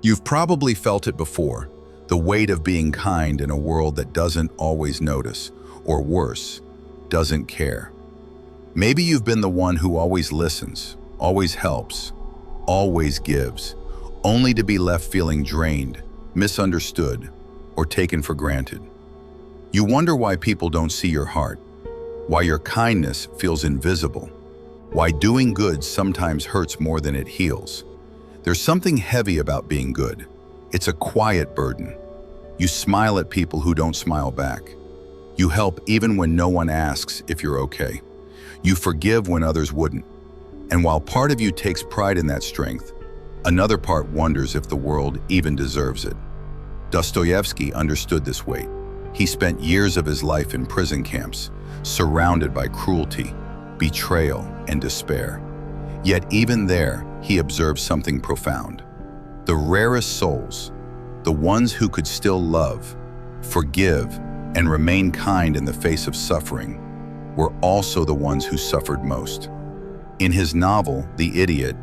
You've probably felt it before, the weight of being kind in a world that doesn't always notice, or worse, doesn't care. Maybe you've been the one who always listens, always helps, always gives, only to be left feeling drained, misunderstood, or taken for granted. You wonder why people don't see your heart, why your kindness feels invisible, why doing good sometimes hurts more than it heals. There's something heavy about being good. It's a quiet burden. You smile at people who don't smile back. You help even when no one asks if you're okay. You forgive when others wouldn't. And while part of you takes pride in that strength, another part wonders if the world even deserves it. Dostoevsky understood this weight. He spent years of his life in prison camps, surrounded by cruelty, betrayal, and despair. Yet even there, he observed something profound. The rarest souls, the ones who could still love, forgive, and remain kind in the face of suffering, were also the ones who suffered most. In his novel, The Idiot,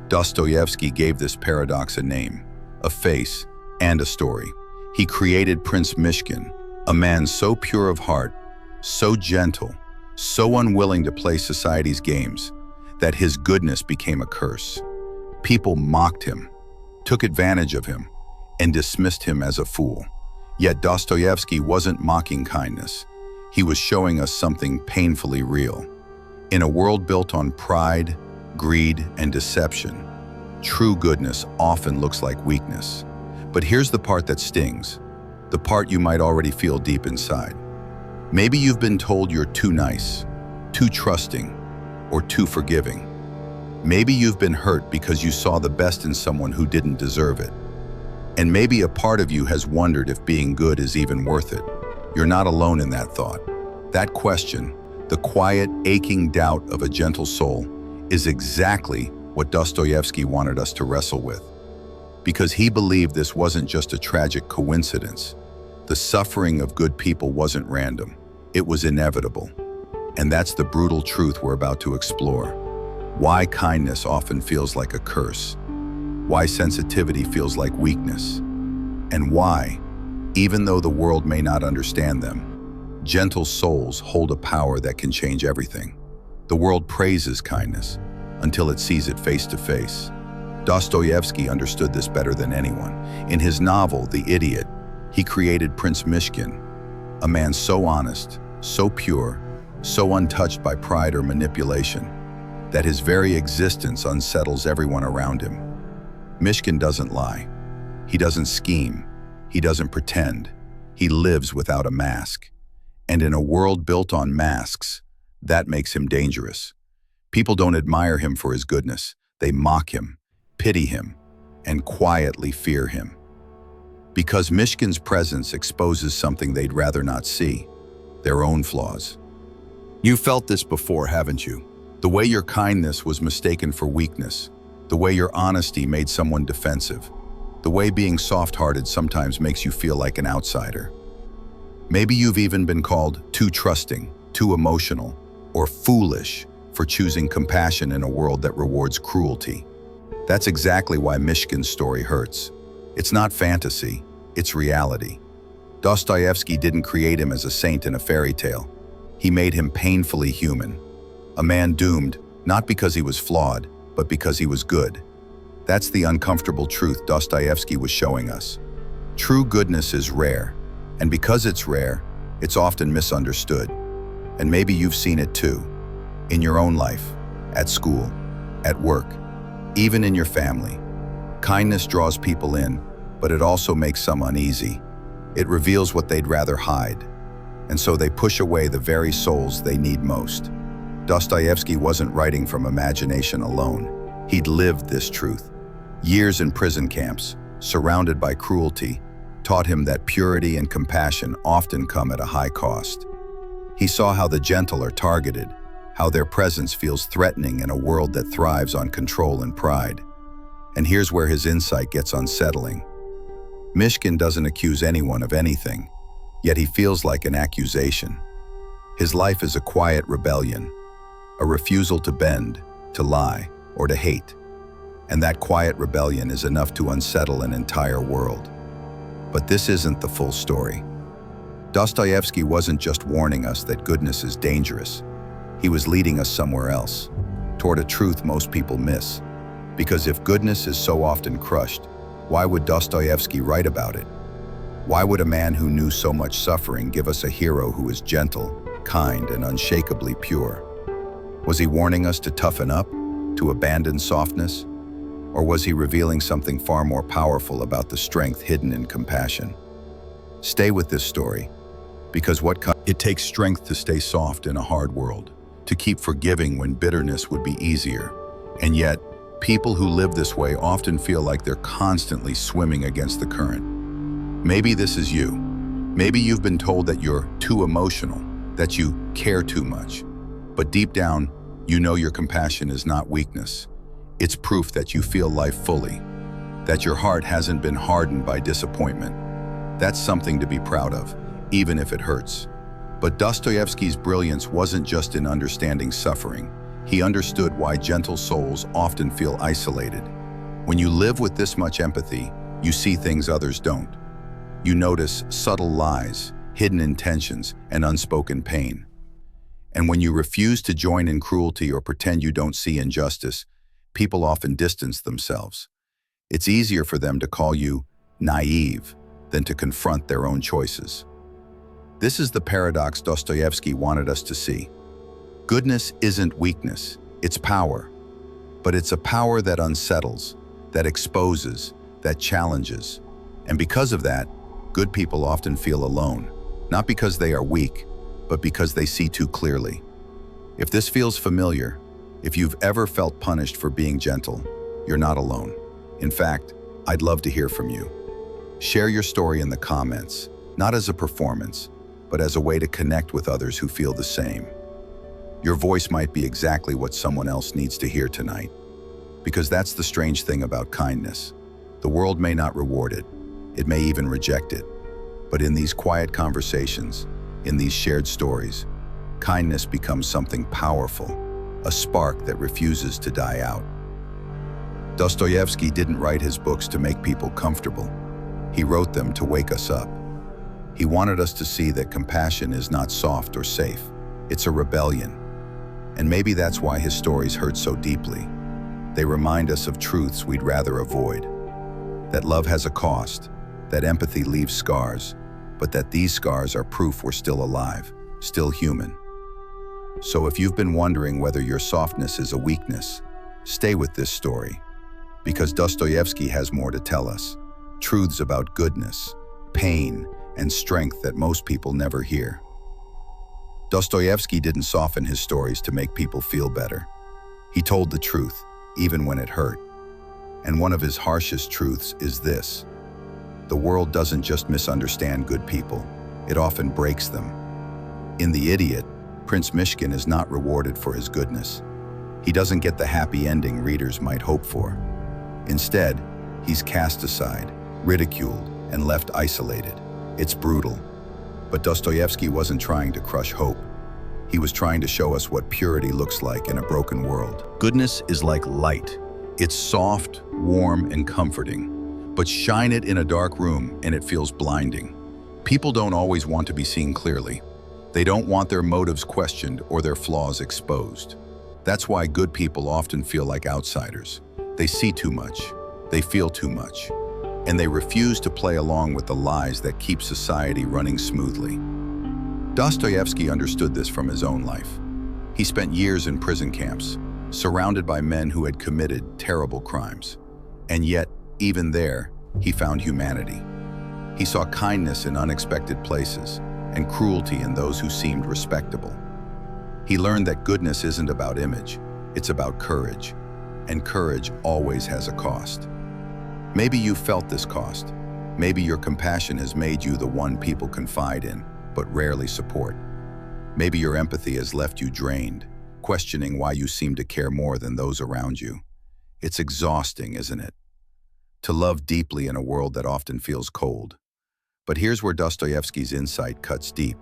Dostoevsky gave this paradox a name, a face, and a story. He created Prince Myshkin, a man so pure of heart, so gentle, so unwilling to play society's games, that his goodness became a curse. People mocked him, took advantage of him, and dismissed him as a fool. Yet Dostoevsky wasn't mocking kindness. He was showing us something painfully real. In a world built on pride, greed, and deception, true goodness often looks like weakness. But here's the part that stings, the part you might already feel deep inside. Maybe you've been told you're too nice, too trusting, or too forgiving. Maybe you've been hurt because you saw the best in someone who didn't deserve it. And maybe a part of you has wondered if being good is even worth it. You're not alone in that thought. That question, the quiet, aching doubt of a gentle soul, is exactly what Dostoevsky wanted us to wrestle with. Because he believed this wasn't just a tragic coincidence. The suffering of good people wasn't random. It was inevitable. And that's the brutal truth we're about to explore. Why kindness often feels like a curse. Why sensitivity feels like weakness. And why, even though the world may not understand them, gentle souls hold a power that can change everything. The world praises kindness until it sees it face to face. Dostoevsky understood this better than anyone. In his novel, The Idiot, he created Prince Myshkin, a man so honest, so pure, so untouched by pride or manipulation, that his very existence unsettles everyone around him. Myshkin doesn't lie. He doesn't scheme. He doesn't pretend. He lives without a mask. And in a world built on masks, that makes him dangerous. People don't admire him for his goodness. They mock him, pity him, and quietly fear him. Because Myshkin's presence exposes something they'd rather not see, their own flaws. You've felt this before, haven't you? The way your kindness was mistaken for weakness, the way your honesty made someone defensive, the way being soft-hearted sometimes makes you feel like an outsider. Maybe you've even been called too trusting, too emotional, or foolish for choosing compassion in a world that rewards cruelty. That's exactly why Myshkin's story hurts. It's not fantasy, it's reality. Dostoevsky didn't create him as a saint in a fairy tale. He made him painfully human. A man doomed, not because he was flawed, but because he was good. That's the uncomfortable truth Dostoevsky was showing us. True goodness is rare, and because it's rare, it's often misunderstood. And maybe you've seen it too, in your own life, at school, at work, even in your family. Kindness draws people in, but it also makes some uneasy. It reveals what they'd rather hide, and so they push away the very souls they need most. Dostoevsky wasn't writing from imagination alone. He'd lived this truth. Years in prison camps, surrounded by cruelty, taught him that purity and compassion often come at a high cost. He saw how the gentle are targeted, how their presence feels threatening in a world that thrives on control and pride. And here's where his insight gets unsettling. Myshkin doesn't accuse anyone of anything, yet he feels like an accusation. His life is a quiet rebellion, a refusal to bend, to lie, or to hate. And that quiet rebellion is enough to unsettle an entire world. But this isn't the full story. Dostoevsky wasn't just warning us that goodness is dangerous. He was leading us somewhere else, toward a truth most people miss. Because if goodness is so often crushed, why would Dostoevsky write about it? Why would a man who knew so much suffering give us a hero who is gentle, kind, and unshakably pure? Was he warning us to toughen up, to abandon softness? Or was he revealing something far more powerful about the strength hidden in compassion? Stay with this story, because it takes strength to stay soft in a hard world, to keep forgiving when bitterness would be easier. And yet, people who live this way often feel like they're constantly swimming against the current. Maybe this is you. Maybe you've been told that you're too emotional, that you care too much. But deep down, you know your compassion is not weakness. It's proof that you feel life fully, that your heart hasn't been hardened by disappointment. That's something to be proud of, even if it hurts. But Dostoevsky's brilliance wasn't just in understanding suffering. He understood why gentle souls often feel isolated. When you live with this much empathy, you see things others don't. You notice subtle lies, hidden intentions, and unspoken pain. And when you refuse to join in cruelty or pretend you don't see injustice, people often distance themselves. It's easier for them to call you naive than to confront their own choices. This is the paradox Dostoevsky wanted us to see. Goodness isn't weakness, it's power. But it's a power that unsettles, that exposes, that challenges. And because of that, good people often feel alone, not because they are weak, but because they see too clearly. If this feels familiar, if you've ever felt punished for being gentle, you're not alone. In fact, I'd love to hear from you. Share your story in the comments, not as a performance, but as a way to connect with others who feel the same. Your voice might be exactly what someone else needs to hear tonight. Because that's the strange thing about kindness. The world may not reward it. It may even reject it. But in these quiet conversations, in these shared stories, kindness becomes something powerful, a spark that refuses to die out. Dostoevsky didn't write his books to make people comfortable. He wrote them to wake us up. He wanted us to see that compassion is not soft or safe. It's a rebellion. And maybe that's why his stories hurt so deeply. They remind us of truths we'd rather avoid. That love has a cost, that empathy leaves scars, but that these scars are proof we're still alive, still human. So if you've been wondering whether your softness is a weakness, stay with this story. Because Dostoevsky has more to tell us. Truths about goodness, pain, and strength that most people never hear. Dostoevsky didn't soften his stories to make people feel better. He told the truth, even when it hurt. And one of his harshest truths is this: the world doesn't just misunderstand good people, it often breaks them. In The Idiot, Prince Myshkin is not rewarded for his goodness. He doesn't get the happy ending readers might hope for. Instead, he's cast aside, ridiculed, and left isolated. It's brutal. But Dostoevsky wasn't trying to crush hope. He was trying to show us what purity looks like in a broken world. Goodness is like light. It's soft, warm, and comforting. But shine it in a dark room and it feels blinding. People don't always want to be seen clearly. They don't want their motives questioned or their flaws exposed. That's why good people often feel like outsiders. They see too much, they feel too much, and they refuse to play along with the lies that keep society running smoothly. Dostoevsky understood this from his own life. He spent years in prison camps, surrounded by men who had committed terrible crimes. And yet, even there, he found humanity. He saw kindness in unexpected places and cruelty in those who seemed respectable. He learned that goodness isn't about image, it's about courage. And courage always has a cost. Maybe you felt this cost. Maybe your compassion has made you the one people confide in, but rarely support. Maybe your empathy has left you drained, questioning why you seem to care more than those around you. It's exhausting, isn't it? To love deeply in a world that often feels cold. But here's where Dostoevsky's insight cuts deep.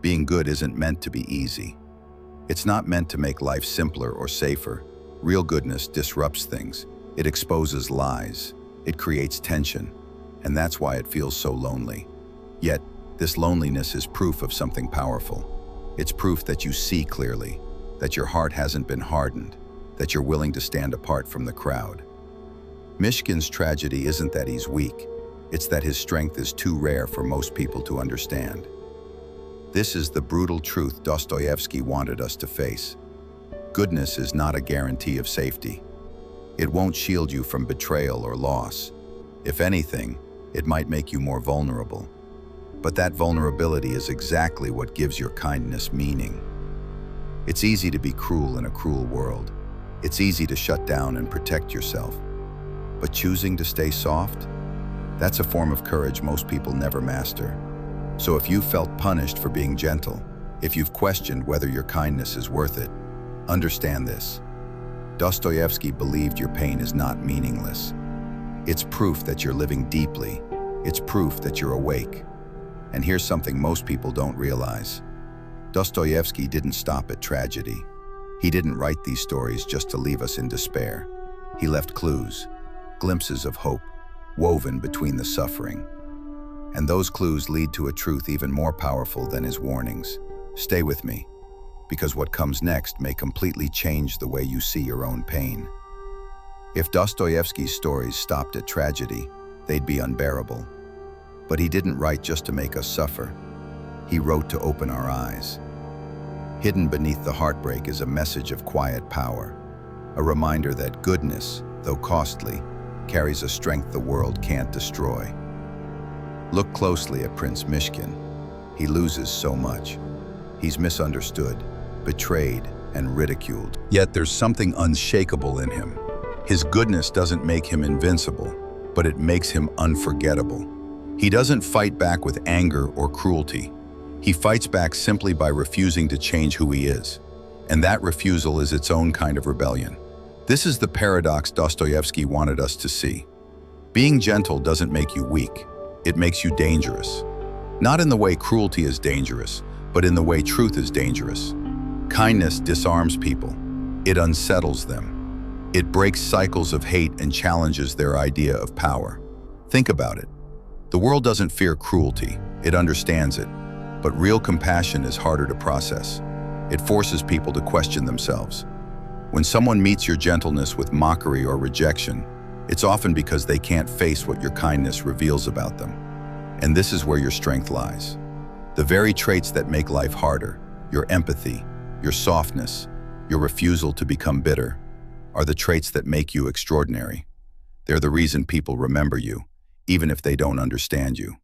Being good isn't meant to be easy. It's not meant to make life simpler or safer. Real goodness disrupts things. It exposes lies. It creates tension. And that's why it feels so lonely. Yet, this loneliness is proof of something powerful. It's proof that you see clearly, that your heart hasn't been hardened, that you're willing to stand apart from the crowd. Myshkin's tragedy isn't that he's weak. It's that his strength is too rare for most people to understand. This is the brutal truth Dostoevsky wanted us to face. Goodness is not a guarantee of safety. It won't shield you from betrayal or loss. If anything, it might make you more vulnerable. But that vulnerability is exactly what gives your kindness meaning. It's easy to be cruel in a cruel world. It's easy to shut down and protect yourself. But choosing to stay soft? That's a form of courage most people never master. So if you felt punished for being gentle, if you've questioned whether your kindness is worth it, understand this. Dostoevsky believed your pain is not meaningless. It's proof that you're living deeply. It's proof that you're awake. And here's something most people don't realize. Dostoevsky didn't stop at tragedy. He didn't write these stories just to leave us in despair. He left clues, glimpses of hope, woven between the suffering. And those clues lead to a truth even more powerful than his warnings. Stay with me, because what comes next may completely change the way you see your own pain. If Dostoevsky's stories stopped at tragedy, they'd be unbearable. But he didn't write just to make us suffer. He wrote to open our eyes. Hidden beneath the heartbreak is a message of quiet power, a reminder that goodness, though costly, carries a strength the world can't destroy. Look closely at Prince Myshkin. He loses so much. He's misunderstood, betrayed, and ridiculed. Yet there's something unshakable in him. His goodness doesn't make him invincible, but it makes him unforgettable. He doesn't fight back with anger or cruelty. He fights back simply by refusing to change who he is. And that refusal is its own kind of rebellion. This is the paradox Dostoevsky wanted us to see. Being gentle doesn't make you weak. It makes you dangerous. Not in the way cruelty is dangerous, but in the way truth is dangerous. Kindness disarms people. It unsettles them. It breaks cycles of hate and challenges their idea of power. Think about it. The world doesn't fear cruelty. It understands it. But real compassion is harder to process. It forces people to question themselves. When someone meets your gentleness with mockery or rejection, it's often because they can't face what your kindness reveals about them. And this is where your strength lies. The very traits that make life harder, your empathy, your softness, your refusal to become bitter, are the traits that make you extraordinary. They're the reason people remember you, even if they don't understand you.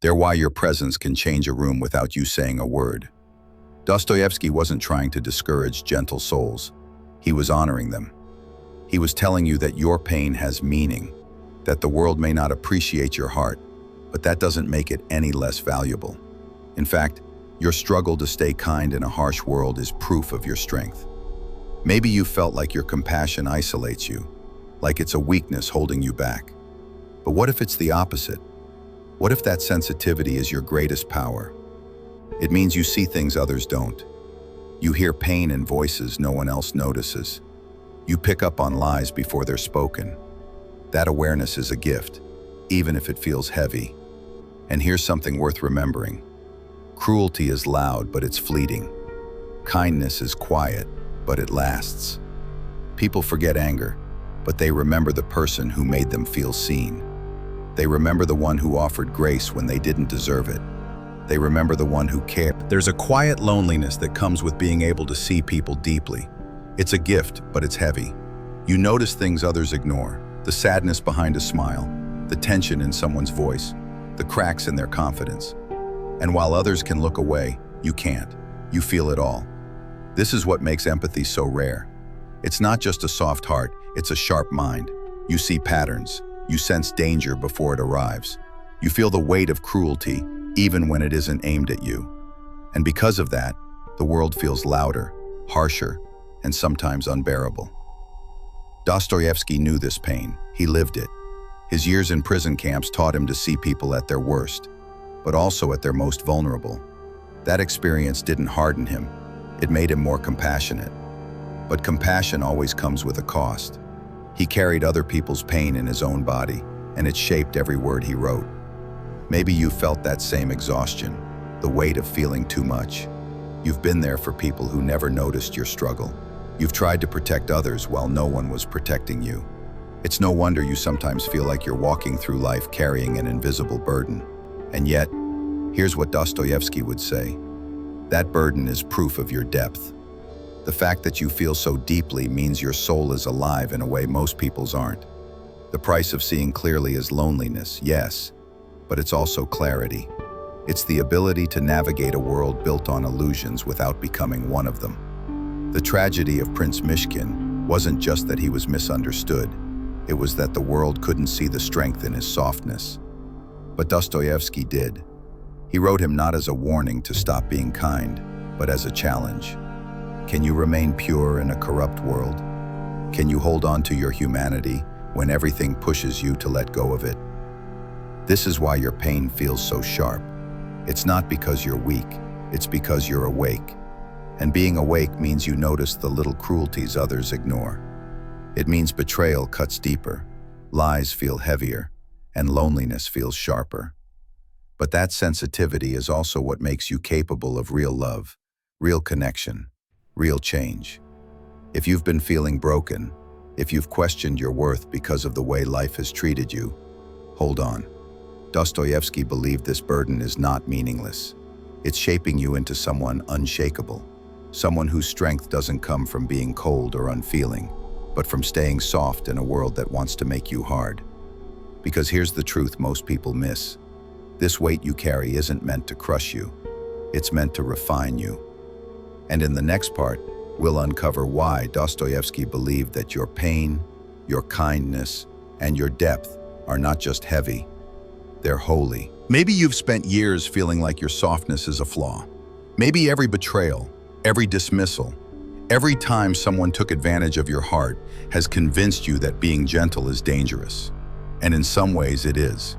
They're why your presence can change a room without you saying a word. Dostoevsky wasn't trying to discourage gentle souls. He was honoring them. He was telling you that your pain has meaning, that the world may not appreciate your heart, but that doesn't make it any less valuable. In fact, your struggle to stay kind in a harsh world is proof of your strength. Maybe you felt like your compassion isolates you, like it's a weakness holding you back. But what if it's the opposite? What if that sensitivity is your greatest power? It means you see things others don't. You hear pain in voices no one else notices. You pick up on lies before they're spoken. That awareness is a gift, even if it feels heavy. And here's something worth remembering. Cruelty is loud, but it's fleeting. Kindness is quiet, but it lasts. People forget anger, but they remember the person who made them feel seen. They remember the one who offered grace when they didn't deserve it. They remember the one who cared. There's a quiet loneliness that comes with being able to see people deeply. It's a gift, but it's heavy. You notice things others ignore, the sadness behind a smile, the tension in someone's voice, the cracks in their confidence. And while others can look away, you can't. You feel it all. This is what makes empathy so rare. It's not just a soft heart, it's a sharp mind. You see patterns. You sense danger before it arrives. You feel the weight of cruelty, even when it isn't aimed at you. And because of that, the world feels louder, harsher, and sometimes unbearable. Dostoevsky knew this pain. He lived it. His years in prison camps taught him to see people at their worst, but also at their most vulnerable. That experience didn't harden him. It made him more compassionate. But compassion always comes with a cost. He carried other people's pain in his own body, and it shaped every word he wrote. Maybe you felt that same exhaustion, the weight of feeling too much. You've been there for people who never noticed your struggle. You've tried to protect others while no one was protecting you. It's no wonder you sometimes feel like you're walking through life carrying an invisible burden. And yet, here's what Dostoevsky would say. That burden is proof of your depth. The fact that you feel so deeply means your soul is alive in a way most people's aren't. The price of seeing clearly is loneliness, yes, but it's also clarity. It's the ability to navigate a world built on illusions without becoming one of them. The tragedy of Prince Myshkin wasn't just that he was misunderstood, it was that the world couldn't see the strength in his softness. But Dostoevsky did. He wrote him not as a warning to stop being kind, but as a challenge. Can you remain pure in a corrupt world? Can you hold on to your humanity when everything pushes you to let go of it? This is why your pain feels so sharp. It's not because you're weak, it's because you're awake. And being awake means you notice the little cruelties others ignore. It means betrayal cuts deeper, lies feel heavier, and loneliness feels sharper. But that sensitivity is also what makes you capable of real love, real connection, real change. If you've been feeling broken, if you've questioned your worth because of the way life has treated you, hold on. Dostoevsky believed this burden is not meaningless. It's shaping you into someone unshakable. Someone whose strength doesn't come from being cold or unfeeling, but from staying soft in a world that wants to make you hard. Because here's the truth most people miss. This weight you carry isn't meant to crush you. It's meant to refine you. And in the next part, we'll uncover why Dostoevsky believed that your pain, your kindness, and your depth are not just heavy, they're holy. Maybe you've spent years feeling like your softness is a flaw. Maybe every betrayal, every dismissal, every time someone took advantage of your heart has convinced you that being gentle is dangerous. And in some ways it is.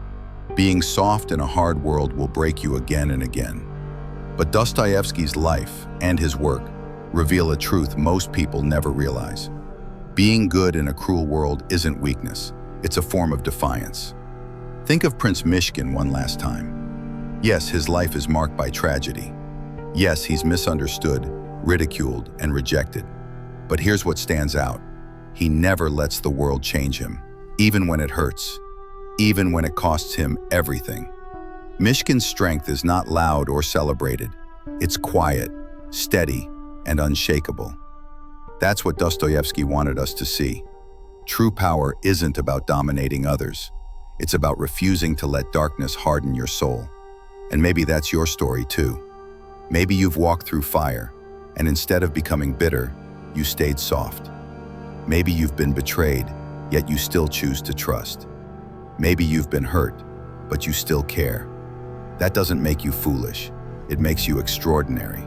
Being soft in a hard world will break you again and again. But Dostoevsky's life and his work reveal a truth most people never realize. Being good in a cruel world isn't weakness, it's a form of defiance. Think of Prince Myshkin one last time. Yes, his life is marked by tragedy. Yes, he's misunderstood, ridiculed, and rejected. But here's what stands out. He never lets the world change him, even when it hurts, even when it costs him everything. Myshkin's strength is not loud or celebrated. It's quiet, steady, and unshakable. That's what Dostoevsky wanted us to see. True power isn't about dominating others. It's about refusing to let darkness harden your soul. And maybe that's your story too. Maybe you've walked through fire, and instead of becoming bitter, you stayed soft. Maybe you've been betrayed, yet you still choose to trust. Maybe you've been hurt, but you still care. That doesn't make you foolish. It makes you extraordinary.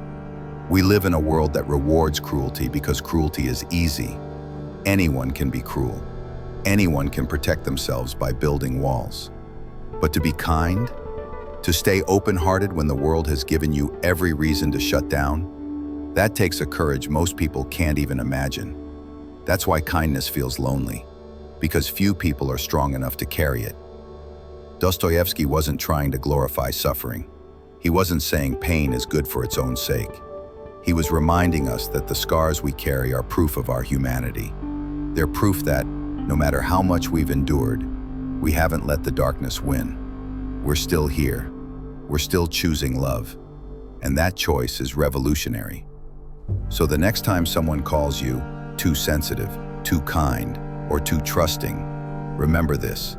We live in a world that rewards cruelty because cruelty is easy. Anyone can be cruel. Anyone can protect themselves by building walls. But to be kind, to stay open-hearted when the world has given you every reason to shut down, that takes a courage most people can't even imagine. That's why kindness feels lonely, because few people are strong enough to carry it. Dostoevsky wasn't trying to glorify suffering. He wasn't saying pain is good for its own sake. He was reminding us that the scars we carry are proof of our humanity. They're proof that, no matter how much we've endured, we haven't let the darkness win. We're still here. We're still choosing love. And that choice is revolutionary. So the next time someone calls you too sensitive, too kind, or too trusting, remember this.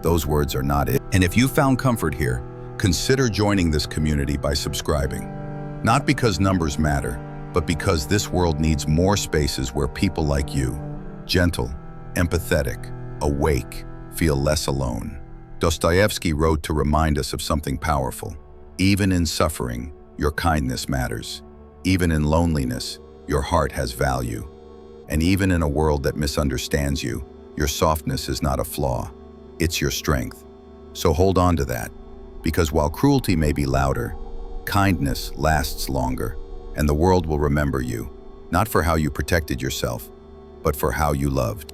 Those words are not it. And if you found comfort here, consider joining this community by subscribing. Not because numbers matter, but because this world needs more spaces where people like you, gentle, empathetic, awake, feel less alone. Dostoevsky wrote to remind us of something powerful. Even in suffering, your kindness matters. Even in loneliness, your heart has value. And even in a world that misunderstands you, your softness is not a flaw. It's your strength. So hold on to that, because while cruelty may be louder, kindness lasts longer, and the world will remember you, not for how you protected yourself, but for how you loved.